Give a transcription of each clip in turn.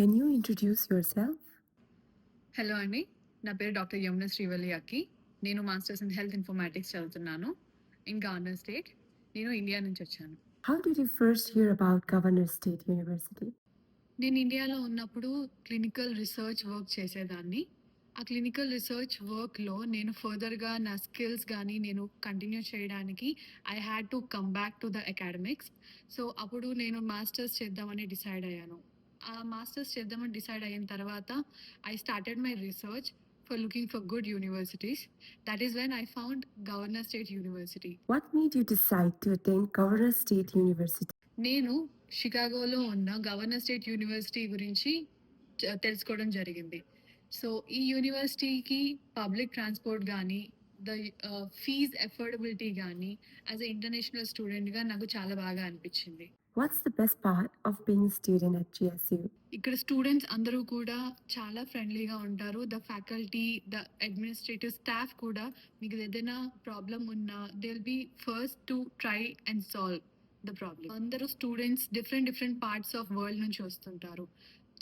Can you introduce yourself? Hello అండి. నా పేరు డాక్టర్ యమున శ్రీవల్లి అక్కి. నేను మాస్టర్స్ ఇన్ హెల్త్ ఇన్ఫర్మాటిక్స్ చదువుతున్నాను ఇన్ గవర్నర్ స్టేట్. నేను ఇండియా నుంచి వచ్చాను. How did you first hear about Governor State University? నేను ఇండియాలో ఉన్నప్పుడు క్లినికల్ రీసెర్చ్ వర్క్ చేసేదాన్ని. ఆ క్లినికల్ రీసెర్చ్ వర్క్‌లో నేను ఫర్దర్‌గా నా స్కిల్స్ గానీ నేను కంటిన్యూ చేయడానికి I had to come back to the academics. So, అప్పుడు నేను మాస్టర్స్ చేద్దామని డిసైడ్ అయ్యాను. ఆ మాస్టర్స్ చేద్దామని డిసైడ్ అయిన తర్వాత I started my research for looking for good universities. That is when I found governor state university. What made you decide to attend Governor State University? నేను షికాగోలో ఉన్న గవర్నర్ స్టేట్ యూనివర్సిటీ గురించి తెలుసుకోవడం జరిగింది. So, ఈ యూనివర్సిటీకి public transport గానీ, the fees affordability గానీ, as a international స్టూడెంట్‌గా నాకు చాలా బాగా అనిపిచ్చింది. What's the best part of being a student at GSU? ఇక్కడ స్టూడెంట్స్ అందరూ కూడా చాలా ఫ్రెండ్లీగా ఉంటారు. The faculty, the administrative staff కూడా మీకు ఏదైనా ప్రాబ్లమ్ ఉన్నా they will be first to try and solve the problem. అందరూ students different parts of world నుంచి వస్తుంటారు.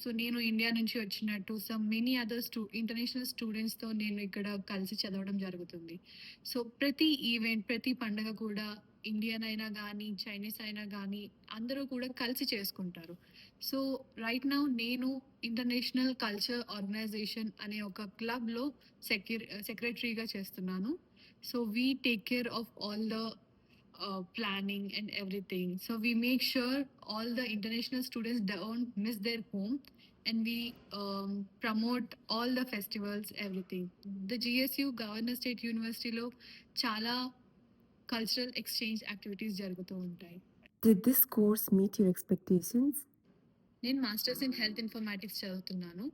సో, నేను ఇండియా నుంచి వచ్చినట్టు మెనీ అదర్ ఇంటర్నేషనల్ స్టూడెంట్స్‌తో నేను ఇక్కడ కలిసి చదవడం జరుగుతుంది. సో, ప్రతి ఈవెంట్, ప్రతి పండగ కూడా ఇండియన్ అయినా గానీ, చైనీస్ అయినా గానీ అందరూ కూడా కలిసి చేసుకుంటారు. సో, రైట్ నౌ నేను ఇంటర్నేషనల్ కల్చర్ ఆర్గనైజేషన్ అనే ఒక క్లబ్‌లో సెక్రటరీగా చేస్తున్నాను. So, we take care of all the planning and everything. So we make sure all the international students don't miss their home, and we promote all the festivals, everything. The GSU Governor State University లో చాలా cultural exchange activities జరుగుతూ ఉంటాయి. Did this course meet your expectations? నేను masters in health informatics చదువుతున్నాను.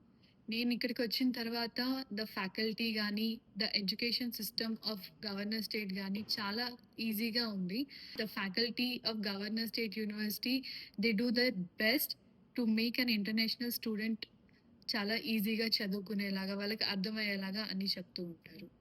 నేను ఇక్కడికి వచ్చిన తర్వాత ద ఫ్యాకల్టీ గానీ, the education system of governor state గానీ చాలా ఈజీగా ఉంది. The faculty of governor state university they do there best to make an international student చాలా ఈజీగా చదువుకునేలాగా, వాళ్ళకి అర్థమయ్యేలాగా అన్నీ చెప్తూ ఉంటారు.